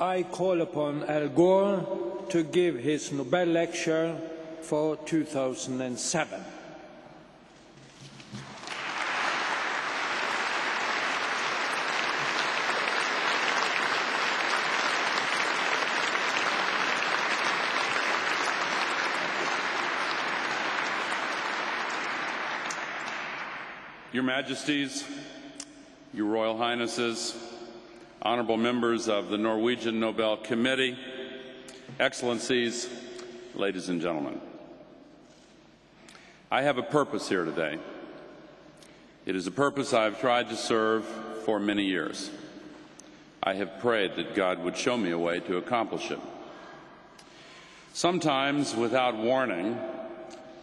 I call upon Al Gore to give his Nobel lecture for 2007. Your Majesties, Your Royal Highnesses, honorable members of the Norwegian Nobel Committee, Excellencies, ladies and gentlemen. I have a purpose here today. It is a purpose I have tried to serve for many years. I have prayed that God would show me a way to accomplish it. Sometimes, without warning,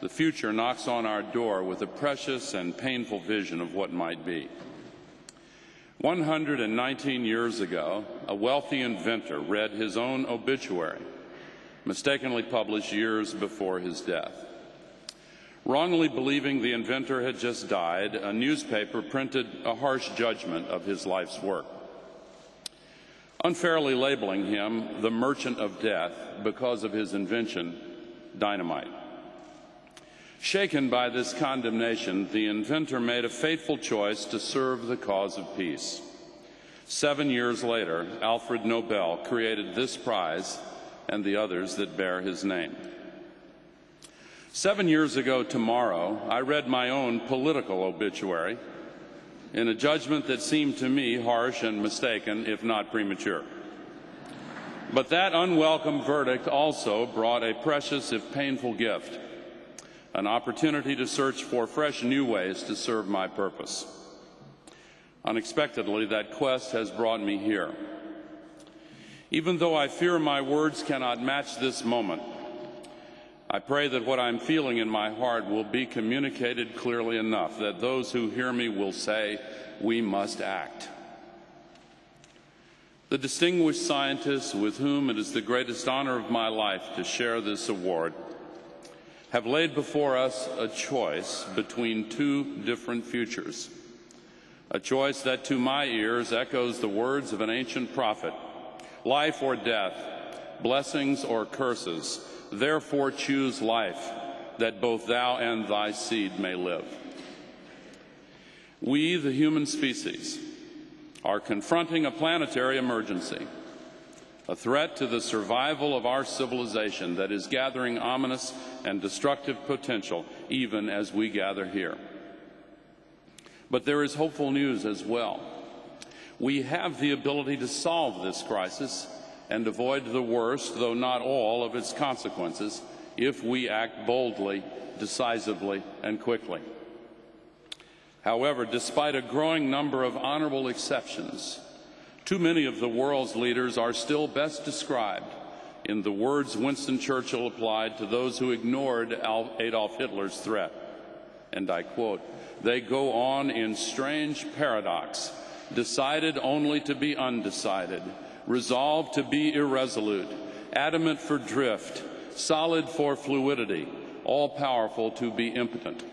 the future knocks on our door with a precious and painful vision of what might be. 119 years ago, a wealthy inventor read his own obituary, mistakenly published years before his death. Wrongly believing the inventor had just died, a newspaper printed a harsh judgment of his life's work, unfairly labeling him the merchant of death because of his invention, dynamite. Shaken by this condemnation, the inventor made a fateful choice to serve the cause of peace. 7 years later, Alfred Nobel created this prize and the others that bear his name. 7 years ago tomorrow, I read my own political obituary in a judgment that seemed to me harsh and mistaken, if not premature. But that unwelcome verdict also brought a precious, if painful, gift. An opportunity to search for fresh new ways to serve my purpose. Unexpectedly, that quest has brought me here. Even though I fear my words cannot match this moment, I pray that what I'm feeling in my heart will be communicated clearly enough that those who hear me will say, "We must act." The distinguished scientists with whom it is the greatest honor of my life to share this award have laid before us a choice between two different futures, a choice that to my ears echoes the words of an ancient prophet, life or death, blessings or curses, therefore choose life, that both thou and thy seed may live. We, the human species, are confronting a planetary emergency, a threat to the survival of our civilization that is gathering ominous and destructive potential even as we gather here. But there is hopeful news as well. We have the ability to solve this crisis and avoid the worst, though not all, of its consequences if we act boldly, decisively, and quickly. However, despite a growing number of honorable exceptions, too many of the world's leaders are still best described in the words Winston Churchill applied to those who ignored Adolf Hitler's threat. And I quote, "They go on in strange paradox, decided only to be undecided, resolved to be irresolute, adamant for drift, solid for fluidity, all-powerful to be impotent."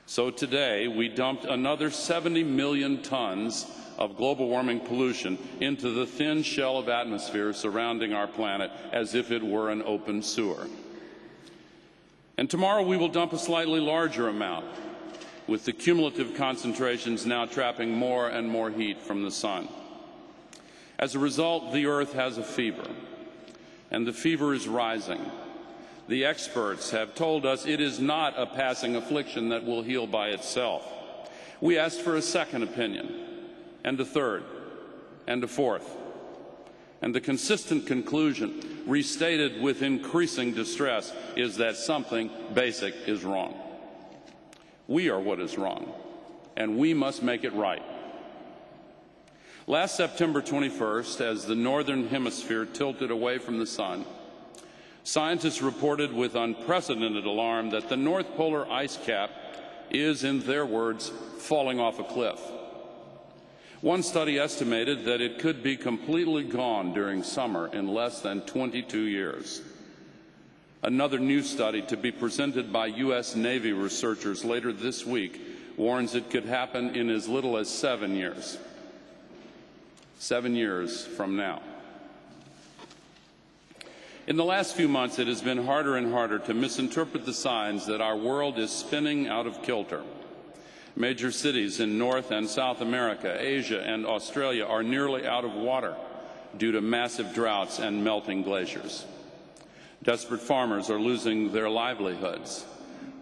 So today, we dumped another 70 million tons of global warming pollution into the thin shell of atmosphere surrounding our planet as if it were an open sewer. And tomorrow we will dump a slightly larger amount, with the cumulative concentrations now trapping more and more heat from the sun. As a result, the Earth has a fever, and the fever is rising. The experts have told us it is not a passing affliction that will heal by itself. We asked for a second opinion, and a third, and a fourth. And the consistent conclusion, restated with increasing distress, is that something basic is wrong. We are what is wrong, and we must make it right. Last September 21st, as the northern hemisphere tilted away from the sun, scientists reported with unprecedented alarm that the North Polar ice cap is, in their words, falling off a cliff. One study estimated that it could be completely gone during summer in less than 22 years. Another new study to be presented by U.S. Navy researchers later this week warns it could happen in as little as 7 years. 7 years from now. In the last few months, it has been harder and harder to misinterpret the signs that our world is spinning out of kilter. Major cities in North and South America, Asia, and Australia are nearly out of water due to massive droughts and melting glaciers. Desperate farmers are losing their livelihoods.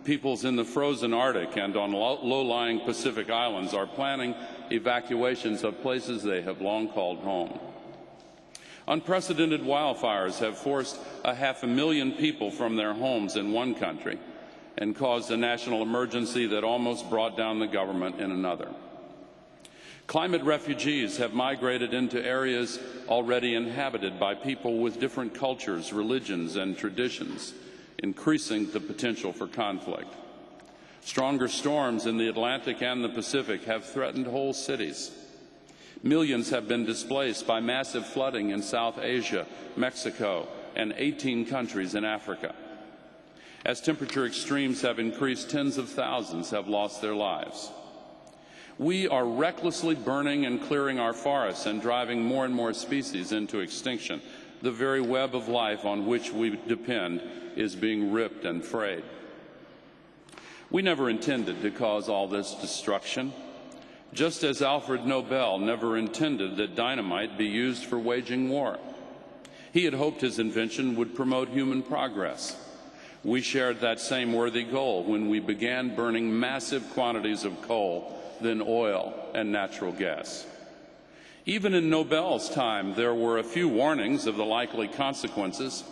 Peoples in the frozen Arctic and on low-lying Pacific islands are planning evacuations of places they have long called home. Unprecedented wildfires have forced 500,000 people from their homes in one country and caused a national emergency that almost brought down the government in another. Climate refugees have migrated into areas already inhabited by people with different cultures, religions, and traditions, increasing the potential for conflict. Stronger storms in the Atlantic and the Pacific have threatened whole cities. Millions have been displaced by massive flooding in South Asia, Mexico, and 18 countries in Africa. As temperature extremes have increased, tens of thousands have lost their lives. We are recklessly burning and clearing our forests and driving more and more species into extinction. The very web of life on which we depend is being ripped and frayed. We never intended to cause all this destruction, just as Alfred Nobel never intended that dynamite be used for waging war. He had hoped his invention would promote human progress. We shared that same worthy goal when we began burning massive quantities of coal, then oil and natural gas. Even in Nobel's time, there were a few warnings of the likely consequences.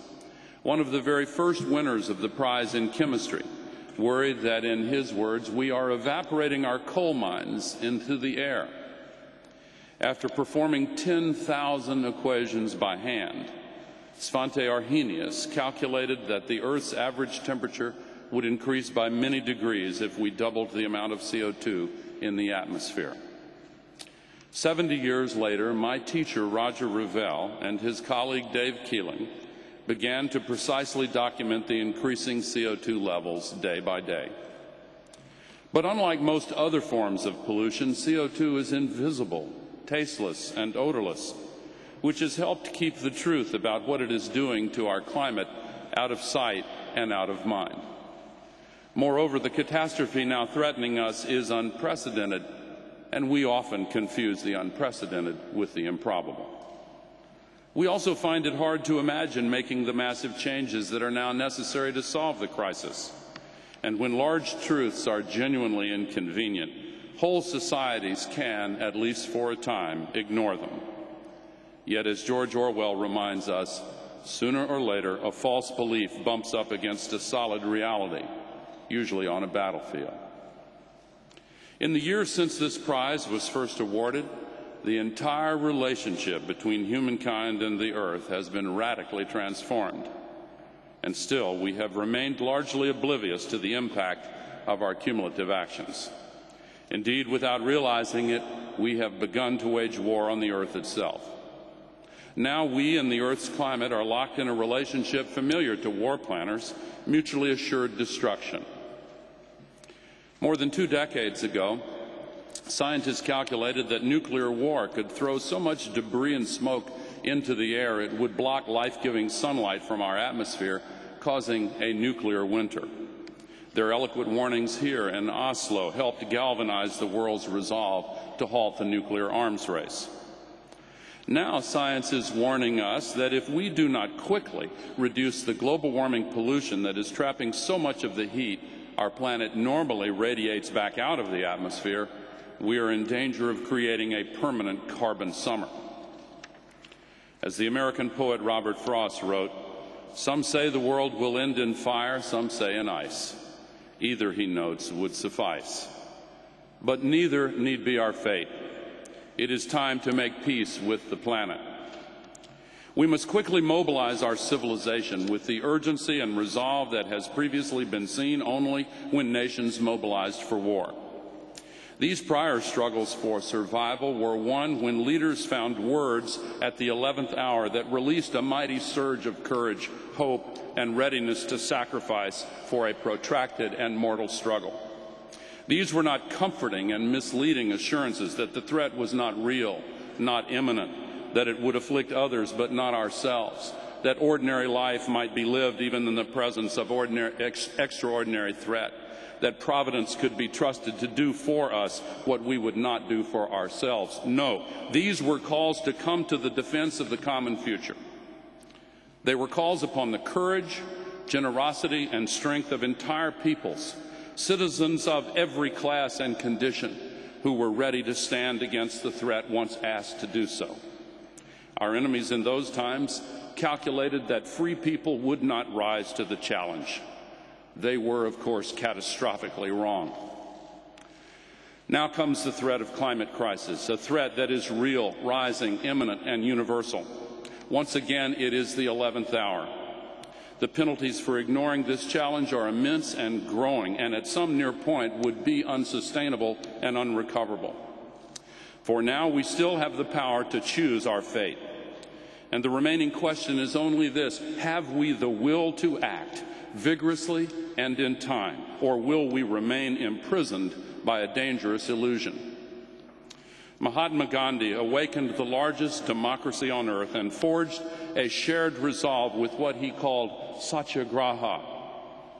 One of the very first winners of the prize in chemistry worried that, in his words, we are evaporating our coal mines into the air. After performing 10,000 equations by hand, Svante Arrhenius calculated that the Earth's average temperature would increase by many degrees if we doubled the amount of CO2 in the atmosphere. 70 years later, my teacher, Roger Revelle, and his colleague, Dave Keeling, began to precisely document the increasing CO2 levels day by day. But unlike most other forms of pollution, CO2 is invisible, tasteless, and odorless, which has helped keep the truth about what it is doing to our climate out of sight and out of mind. Moreover, the catastrophe now threatening us is unprecedented, and we often confuse the unprecedented with the improbable. We also find it hard to imagine making the massive changes that are now necessary to solve the crisis. And when large truths are genuinely inconvenient, whole societies can, at least for a time, ignore them. Yet, as George Orwell reminds us, sooner or later, a false belief bumps up against a solid reality, usually on a battlefield. In the years since this prize was first awarded, the entire relationship between humankind and the Earth has been radically transformed. And still, we have remained largely oblivious to the impact of our cumulative actions. Indeed, without realizing it, we have begun to wage war on the Earth itself. Now we and the Earth's climate are locked in a relationship familiar to war planners, mutually assured destruction. More than 2 decades ago, scientists calculated that nuclear war could throw so much debris and smoke into the air it would block life-giving sunlight from our atmosphere, causing a nuclear winter. Their eloquent warnings here in Oslo helped galvanize the world's resolve to halt the nuclear arms race. Now science is warning us that if we do not quickly reduce the global warming pollution that is trapping so much of the heat our planet normally radiates back out of the atmosphere, we are in danger of creating a permanent carbon summer. As the American poet Robert Frost wrote, "Some say the world will end in fire, some say in ice. Either," he notes, "would suffice. But neither need be our fate. It is time to make peace with the planet." We must quickly mobilize our civilization with the urgency and resolve that has previously been seen only when nations mobilized for war. These prior struggles for survival were won when leaders found words at the 11th hour that released a mighty surge of courage, hope, and readiness to sacrifice for a protracted and mortal struggle. These were not comforting and misleading assurances that the threat was not real not imminent, that it would afflict others but not ourselves, that ordinary life might be lived even in the presence of extraordinary threat, that providence could be trusted to do for us what we would not do for ourselves. No, these were calls to come to the defense of the common future. They were calls upon the courage, generosity, and strength of entire peoples, citizens of every class and condition, who were ready to stand against the threat once asked to do so. Our enemies in those times calculated that free people would not rise to the challenge. They were, of course, catastrophically wrong. Now comes the threat of climate crisis, a threat that is real, rising, imminent, and universal. Once again, it is the 11th hour. The penalties for ignoring this challenge are immense and growing, and at some near point would be unsustainable and unrecoverable. For now, we still have the power to choose our fate. And the remaining question is only this: have we the will to act vigorously and in time, or will we remain imprisoned by a dangerous illusion? Mahatma Gandhi awakened the largest democracy on earth and forged a shared resolve with what he called satyagraha,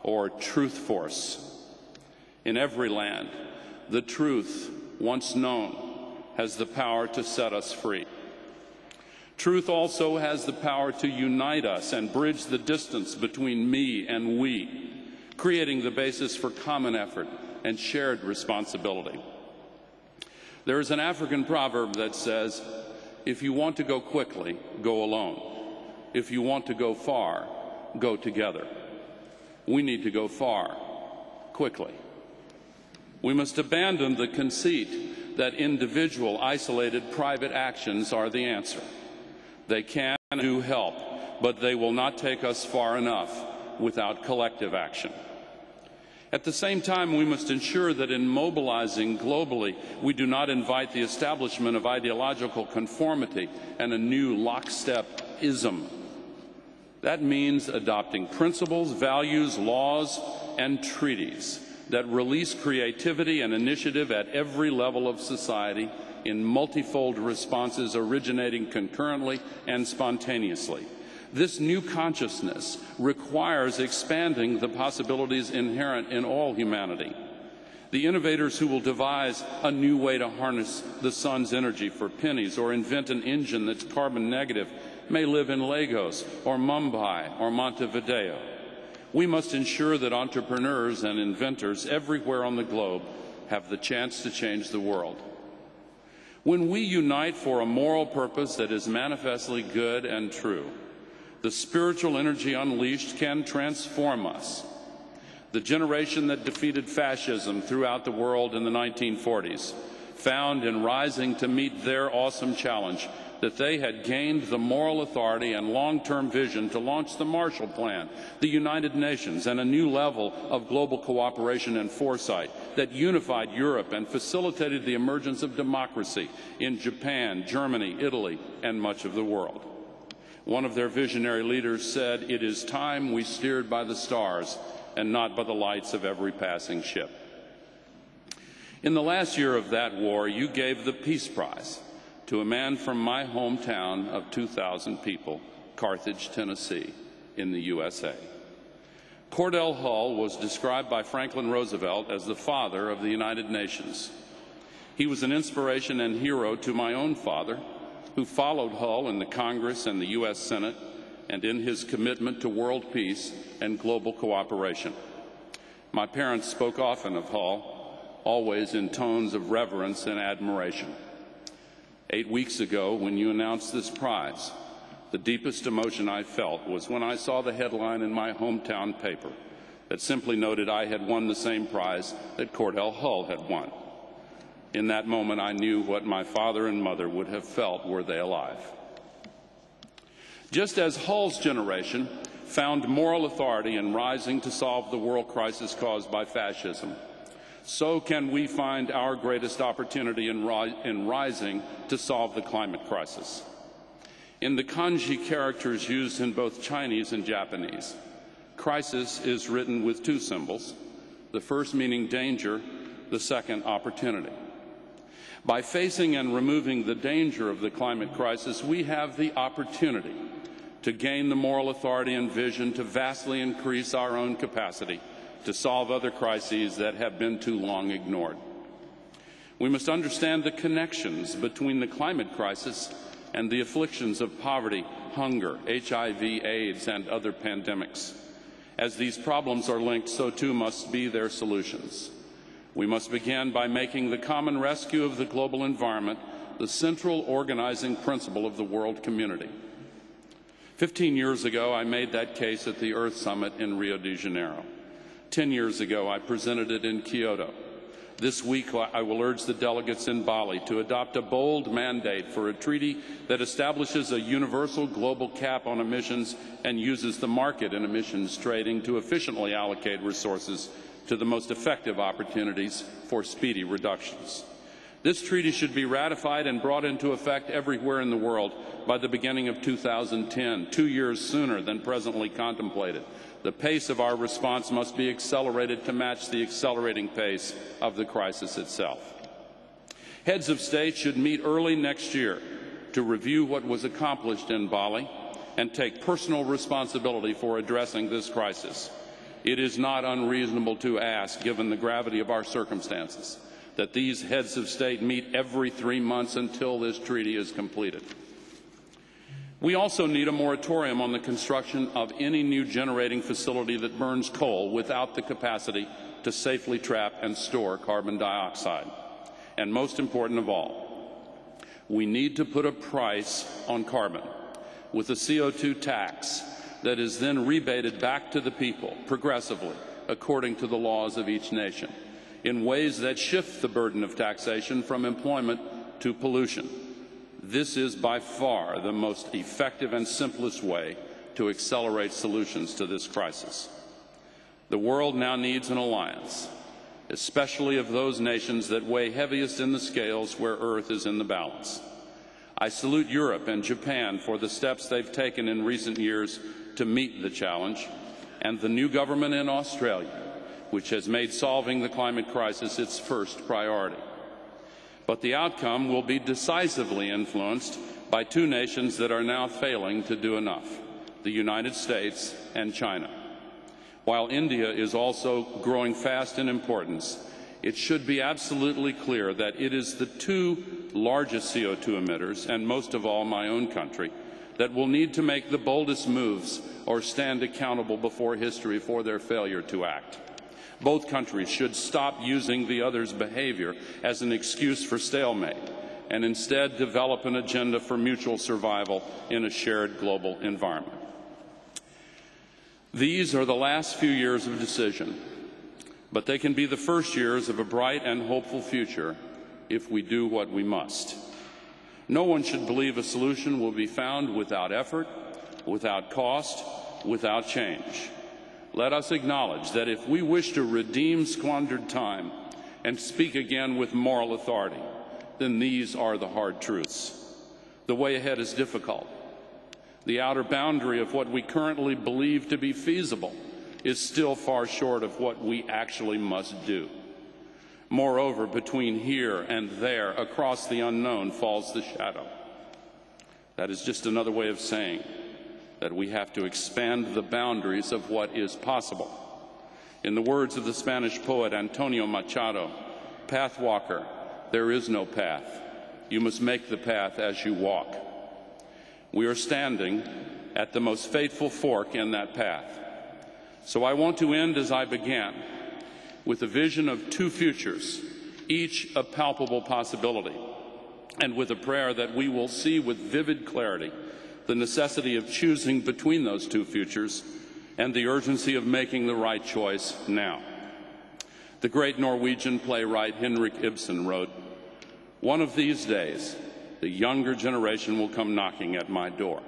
or truth force. In every land, the truth, once known, has the power to set us free. Truth also has the power to unite us and bridge the distance between me and we, creating the basis for common effort and shared responsibility. There is an African proverb that says, if you want to go quickly, go alone. If you want to go far, go together. We need to go far, quickly. We must abandon the conceit that individual, isolated, private actions are the answer. They can and do help, but they will not take us far enough without collective action. At the same time, we must ensure that in mobilizing globally, we do not invite the establishment of ideological conformity and a new lockstep-ism. That means adopting principles, values, laws, and treaties that release creativity and initiative at every level of society in multifold responses originating concurrently and spontaneously. This new consciousness requires expanding the possibilities inherent in all humanity. The innovators who will devise a new way to harness the sun's energy for pennies or invent an engine that's carbon negative may live in Lagos or Mumbai or Montevideo. We must ensure that entrepreneurs and inventors everywhere on the globe have the chance to change the world. When we unite for a moral purpose that is manifestly good and true, the spiritual energy unleashed can transform us. The generation that defeated fascism throughout the world in the 1940s found in rising to meet their awesome challenge that they had gained the moral authority and long-term vision to launch the Marshall Plan, the United Nations, and a new level of global cooperation and foresight that unified Europe and facilitated the emergence of democracy in Japan, Germany, Italy, and much of the world. One of their visionary leaders said, "It is time we steered by the stars and not by the lights of every passing ship." In the last year of that war, you gave the Peace Prize to a man from my hometown of 2,000 people, Carthage, Tennessee, in the USA. Cordell Hull was described by Franklin Roosevelt as the father of the United Nations. He was an inspiration and hero to my own father, who followed Hull in the Congress and the U.S. Senate and in his commitment to world peace and global cooperation. My parents spoke often of Hull, always in tones of reverence and admiration. 8 weeks ago, when you announced this prize, the deepest emotion I felt was when I saw the headline in my hometown paper that simply noted I had won the same prize that Cordell Hull had won. In that moment, I knew what my father and mother would have felt were they alive. Just as Hull's generation found moral authority in rising to solve the world crisis caused by fascism, so can we find our greatest opportunity in rising to solve the climate crisis. In the kanji characters used in both Chinese and Japanese, crisis is written with two symbols, the first meaning danger, the second opportunity. By facing and removing the danger of the climate crisis, we have the opportunity to gain the moral authority and vision to vastly increase our own capacity to solve other crises that have been too long ignored. We must understand the connections between the climate crisis and the afflictions of poverty, hunger, HIV, AIDS, and other pandemics. As these problems are linked, so too must be their solutions. We must begin by making the common rescue of the global environment the central organizing principle of the world community. 15 years ago, I made that case at the Earth Summit in Rio de Janeiro. 10 years ago, I presented it in Kyoto. This week, I will urge the delegates in Bali to adopt a bold mandate for a treaty that establishes a universal global cap on emissions and uses the market in emissions trading to efficiently allocate resources to the most effective opportunities for speedy reductions. This treaty should be ratified and brought into effect everywhere in the world by the beginning of 2010, 2 years sooner than presently contemplated. The pace of our response must be accelerated to match the accelerating pace of the crisis itself. Heads of state should meet early next year to review what was accomplished in Bali and take personal responsibility for addressing this crisis. It is not unreasonable to ask, given the gravity of our circumstances, that these heads of state meet every 3 months until this treaty is completed. We also need a moratorium on the construction of any new generating facility that burns coal without the capacity to safely trap and store carbon dioxide. And most important of all, we need to put a price on carbon with a CO2 tax that is then rebated back to the people progressively according to the laws of each nation in ways that shift the burden of taxation from employment to pollution. This is by far the most effective and simplest way to accelerate solutions to this crisis. The world now needs an alliance, especially of those nations that weigh heaviest in the scales where Earth is in the balance. I salute Europe and Japan for the steps they've taken in recent years to meet the challenge, and the new government in Australia, which has made solving the climate crisis its first priority. But the outcome will be decisively influenced by two nations that are now failing to do enough, the United States and China. While India is also growing fast in importance, it should be absolutely clear that it is the two largest CO2 emitters, and most of all my own country, that will need to make the boldest moves or stand accountable before history for their failure to act. Both countries should stop using the other's behavior as an excuse for stalemate and instead develop an agenda for mutual survival in a shared global environment. These are the last few years of decision, but they can be the first years of a bright and hopeful future if we do what we must. No one should believe a solution will be found without effort, without cost, without change. Let us acknowledge that if we wish to redeem squandered time and speak again with moral authority, then these are the hard truths. The way ahead is difficult. The outer boundary of what we currently believe to be feasible is still far short of what we actually must do. Moreover, between here and there, across the unknown, falls the shadow. That is just another way of saying that we have to expand the boundaries of what is possible. In the words of the Spanish poet Antonio Machado, "Pathwalker, there is no path. You must make the path as you walk." We are standing at the most fateful fork in that path. So I want to end as I began, with a vision of two futures, each a palpable possibility, and with a prayer that we will see with vivid clarity the necessity of choosing between those two futures and the urgency of making the right choice now. The great Norwegian playwright Henrik Ibsen wrote, "One of these days, the younger generation will come knocking at my door."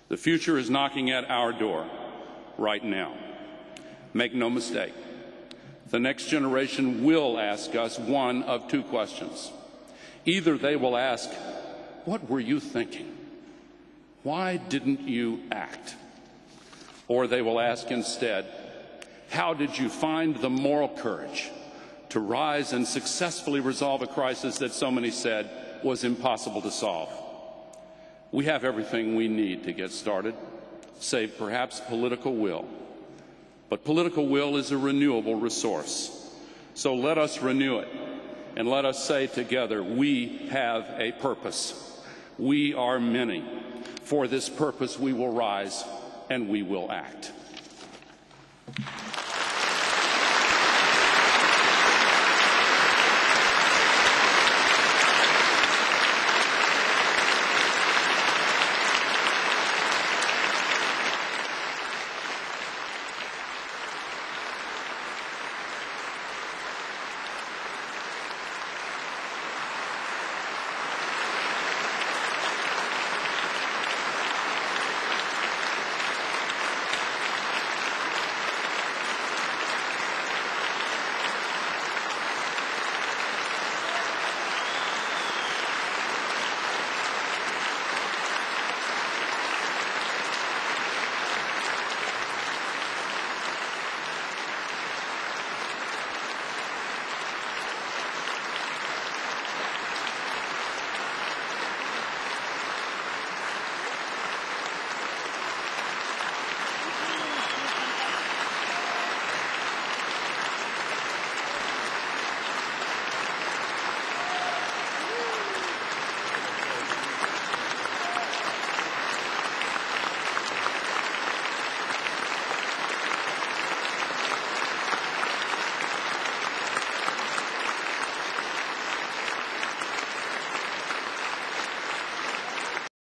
The future is knocking at our door right now. Make no mistake, the next generation will ask us one of two questions. Either they will ask, "What were you thinking? Why didn't you act?" Or they will ask instead, "How did you find the moral courage to rise and successfully resolve a crisis that so many said was impossible to solve. We have everything we need to get started, save perhaps political will. But political will is a renewable resource. So let us renew it, and let us say together, we have a purpose. We are many. For this purpose we will rise and we will act.